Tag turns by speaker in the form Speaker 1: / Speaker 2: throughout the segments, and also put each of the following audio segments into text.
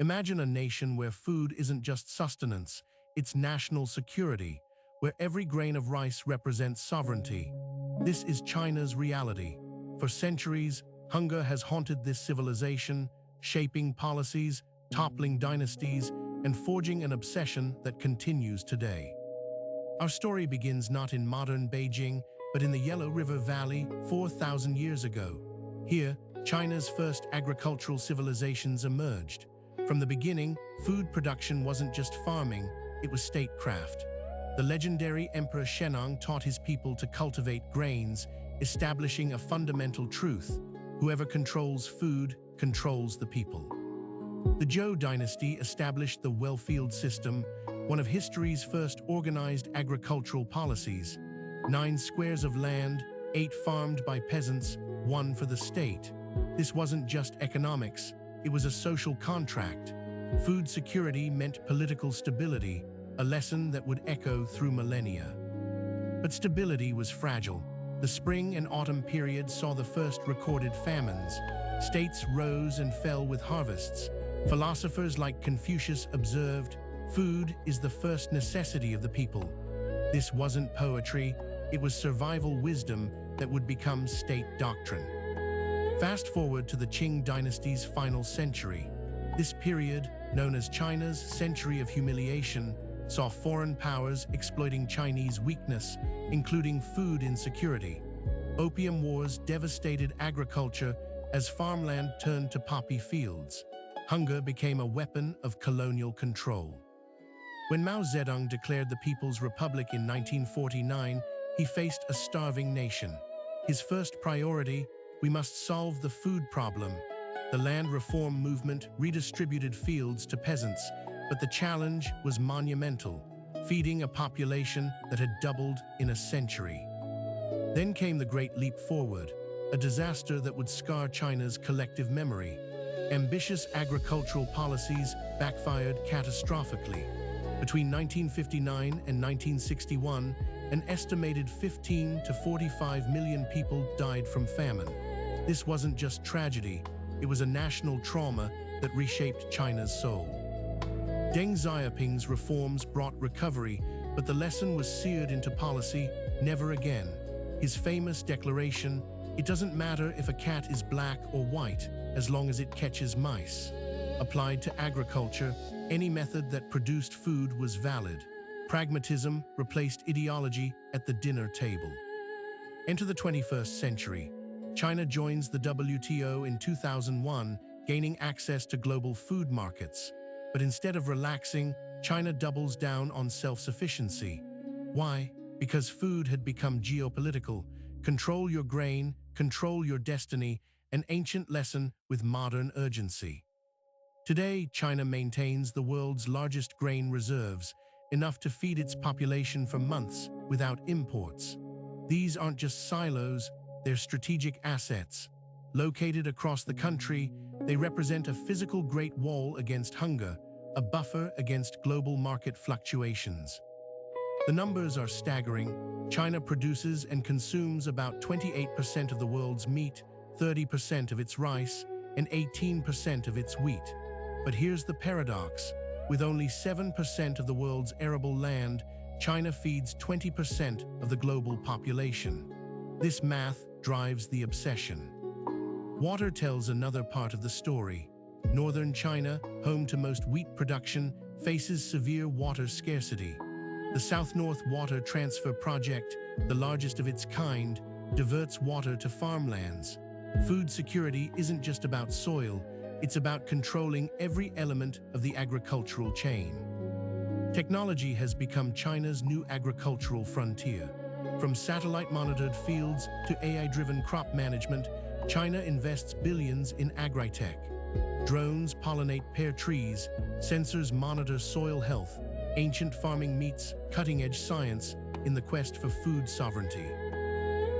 Speaker 1: Imagine a nation where food isn't just sustenance, it's national security, where every grain of rice represents sovereignty. This is China's reality. For centuries, hunger has haunted this civilization, shaping policies, toppling dynasties, and forging an obsession that continues today. Our story begins not in modern Beijing, but in the Yellow River Valley 4,000 years ago. Here, China's first agricultural civilizations emerged. From the beginning, food production wasn't just farming, it was statecraft. The legendary Emperor Shennong taught his people to cultivate grains, establishing a fundamental truth: whoever controls food controls the people. The Zhou dynasty established the well-field system, one of history's first organized agricultural policies. 9 squares of land, 8 farmed by peasants, 1 for the state. This wasn't just economics, it was a social contract. Food security meant political stability, a lesson that would echo through millennia. But stability was fragile. The spring and autumn period saw the first recorded famines. States rose and fell with harvests. Philosophers like Confucius observed, "Food is the first necessity of the people." This wasn't poetry, it was survival wisdom that would become state doctrine. Fast forward to the Qing dynasty's final century. This period, known as China's Century of Humiliation, saw foreign powers exploiting Chinese weakness, including food insecurity. Opium wars devastated agriculture as farmland turned to poppy fields. Hunger became a weapon of colonial control. When Mao Zedong declared the People's Republic in 1949, he faced a starving nation. His first priority: we must solve the food problem. The land reform movement redistributed fields to peasants, but the challenge was monumental: feeding a population that had doubled in a century. Then came the Great Leap Forward, a disaster that would scar China's collective memory. Ambitious agricultural policies backfired catastrophically. Between 1959 and 1961, an estimated 15 to 45 million people died from famine. This wasn't just tragedy, it was a national trauma that reshaped China's soul. Deng Xiaoping's reforms brought recovery, but the lesson was seared into policy: never again. His famous declaration, "It doesn't matter if a cat is black or white, as long as it catches mice," applied to agriculture. Any method that produced food was valid. Pragmatism replaced ideology at the dinner table. Enter the 21st century. China joins the WTO in 2001, gaining access to global food markets. But instead of relaxing, China doubles down on self-sufficiency. Why? Because food had become geopolitical. Control your grain, control your destiny, an ancient lesson with modern urgency. Today, China maintains the world's largest grain reserves, enough to feed its population for months without imports. These aren't just silos, they're strategic assets. Located across the country, they represent a physical Great Wall against hunger, a buffer against global market fluctuations. The numbers are staggering. China produces and consumes about 28% of the world's meat, 30% of its rice, and 18% of its wheat. But here's the paradox. With only 7% of the world's arable land, China feeds 20% of the global population. This math drives the obsession. Water tells another part of the story. Northern China, home to most wheat production, faces severe water scarcity. The South-North Water Transfer Project, the largest of its kind, diverts water to farmlands. Food security isn't just about soil, it's about controlling every element of the agricultural chain. Technology has become China's new agricultural frontier. From satellite-monitored fields to AI-driven crop management, China invests billions in agri-tech. Drones pollinate pear trees, sensors monitor soil health, ancient farming meets cutting-edge science in the quest for food sovereignty.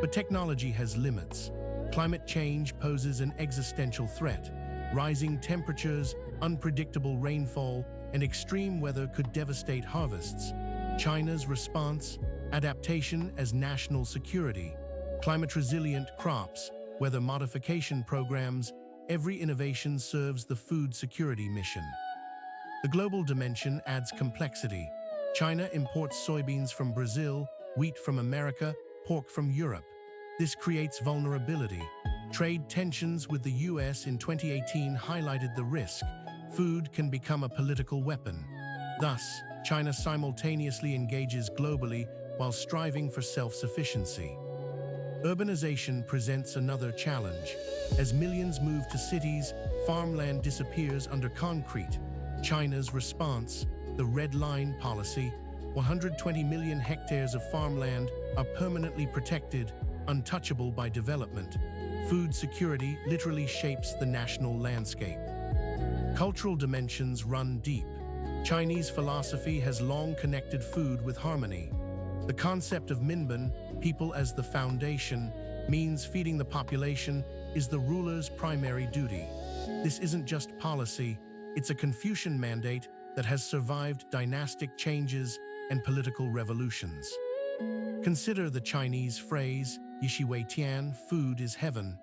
Speaker 1: But technology has limits. Climate change poses an existential threat. Rising temperatures, unpredictable rainfall, and extreme weather could devastate harvests. China's response: adaptation as national security. Climate-resilient crops, weather modification programs, every innovation serves the food security mission. The global dimension adds complexity. China imports soybeans from Brazil, wheat from America, pork from Europe. This creates vulnerability. Trade tensions with the US in 2018 highlighted the risk. Food can become a political weapon. Thus, China simultaneously engages globally while striving for self-sufficiency. Urbanization presents another challenge. As millions move to cities, farmland disappears under concrete. China's response, the Red Line policy, 120 million hectares of farmland are permanently protected, untouchable by development. Food security literally shapes the national landscape. Cultural dimensions run deep. Chinese philosophy has long connected food with harmony. The concept of minban, people as the foundation, means feeding the population is the ruler's primary duty. This isn't just policy, it's a Confucian mandate that has survived dynastic changes and political revolutions. Consider the Chinese phrase, "Yishi wei tian," food is heaven.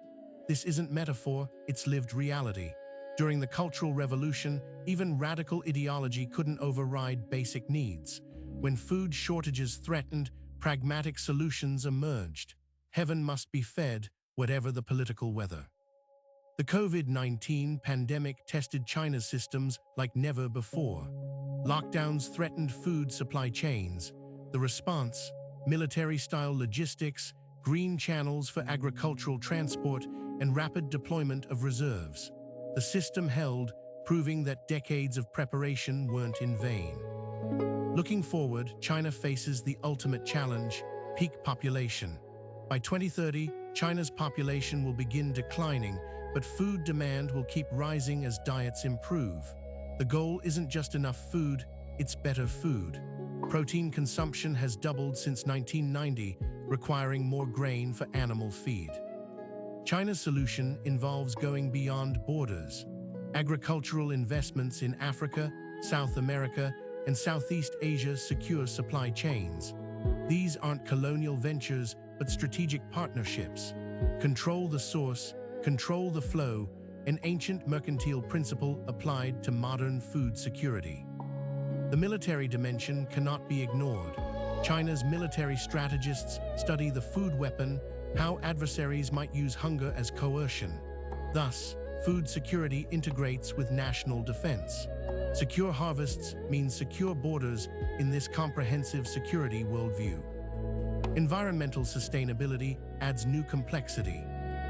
Speaker 1: This isn't metaphor, it's lived reality. During the Cultural Revolution, even radical ideology couldn't override basic needs. When food shortages threatened, pragmatic solutions emerged. Heaven must be fed, whatever the political weather. The COVID-19 pandemic tested China's systems like never before. Lockdowns threatened food supply chains. The response, military-style logistics, green channels for agricultural transport, and rapid deployment of reserves. The system held, proving that decades of preparation weren't in vain. Looking forward, China faces the ultimate challenge, peak population. By 2030, China's population will begin declining, but food demand will keep rising as diets improve. The goal isn't just enough food, it's better food. Protein consumption has doubled since 1990, requiring more grain for animal feed. China's solution involves going beyond borders. Agricultural investments in Africa, South America, and Southeast Asia secure supply chains. These aren't colonial ventures, but strategic partnerships. Control the source, control the flow, an ancient mercantile principle applied to modern food security. The military dimension cannot be ignored. China's military strategists study the food weapon, how adversaries might use hunger as coercion. Thus, food security integrates with national defense. Secure harvests means secure borders in this comprehensive security worldview. Environmental sustainability adds new complexity.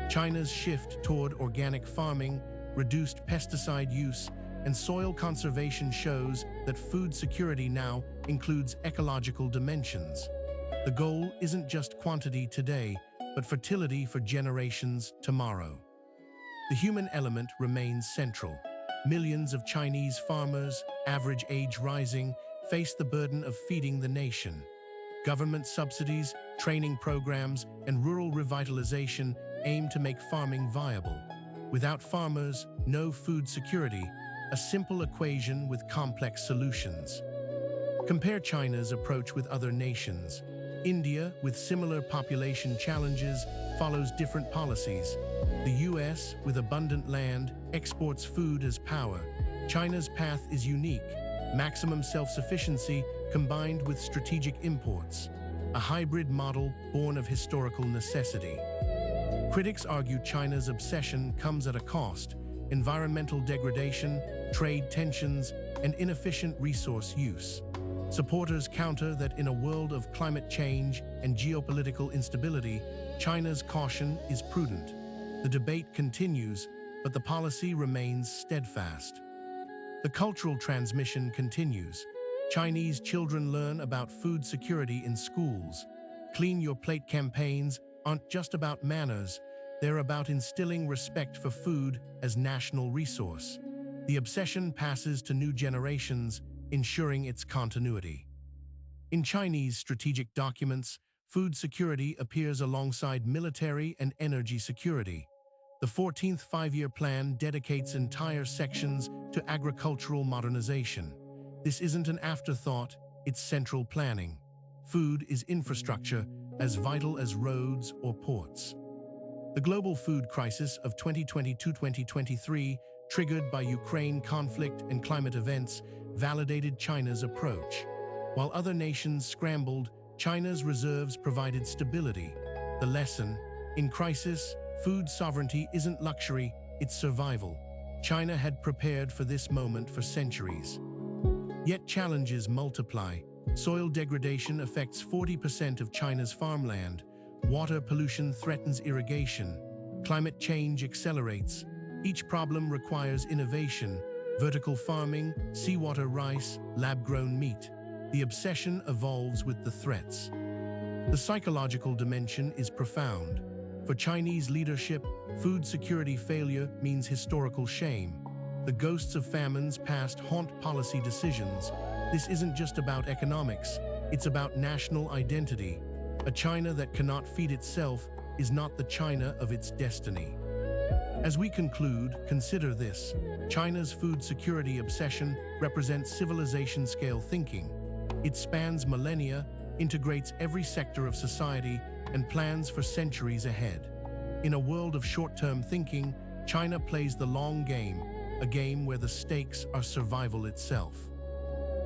Speaker 1: China's shift toward organic farming, reduced pesticide use, and soil conservation shows that food security now includes ecological dimensions. The goal isn't just quantity today, but fertility for generations tomorrow. The human element remains central. Millions of Chinese farmers, average age rising, face the burden of feeding the nation. Government subsidies, training programs, and rural revitalization aim to make farming viable. Without farmers, no food security, a simple equation with complex solutions. Compare China's approach with other nations. India, with similar population challenges, follows different policies. The US, with abundant land, exports food as power. China's path is unique, maximum self-sufficiency combined with strategic imports, a hybrid model born of historical necessity. Critics argue China's obsession comes at a cost: environmental degradation, trade tensions, and inefficient resource use. Supporters counter that in a world of climate change and geopolitical instability, China's caution is prudent. The debate continues, but the policy remains steadfast. The cultural transmission continues. Chinese children learn about food security in schools. Clean Your Plate campaigns aren't just about manners, they're about instilling respect for food as national resource. The obsession passes to new generations, ensuring its continuity. In Chinese strategic documents, food security appears alongside military and energy security. The 14th Five-Year Plan dedicates entire sections to agricultural modernization. This isn't an afterthought, it's central planning. Food is infrastructure, as vital as roads or ports. The global food crisis of 2022-2023 triggered by Ukraine conflict and climate events, validated China's approach. While other nations scrambled, China's reserves provided stability. The lesson: in crisis, food sovereignty isn't luxury, it's survival. China had prepared for this moment for centuries. Yet challenges multiply. Soil degradation affects 40% of China's farmland. Water pollution threatens irrigation. Climate change accelerates. Each problem requires innovation: vertical farming, seawater rice, lab-grown meat. The obsession evolves with the threats. The psychological dimension is profound. For Chinese leadership, food security failure means historical shame. The ghosts of famines past haunt policy decisions. This isn't just about economics, it's about national identity. A China that cannot feed itself is not the China of its destiny. As we conclude, consider this: China's food security obsession represents civilization-scale thinking. It spans millennia, integrates every sector of society, and plans for centuries ahead. In a world of short-term thinking, China plays the long game, a game where the stakes are survival itself.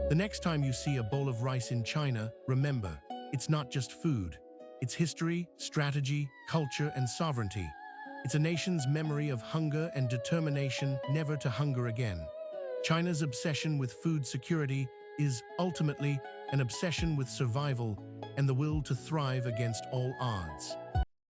Speaker 1: The next time you see a bowl of rice in China, remember, it's not just food. It's history, strategy, culture, and sovereignty. It's a nation's memory of hunger and determination never to hunger again. China's obsession with food security is ultimately an obsession with survival and the will to thrive against all odds.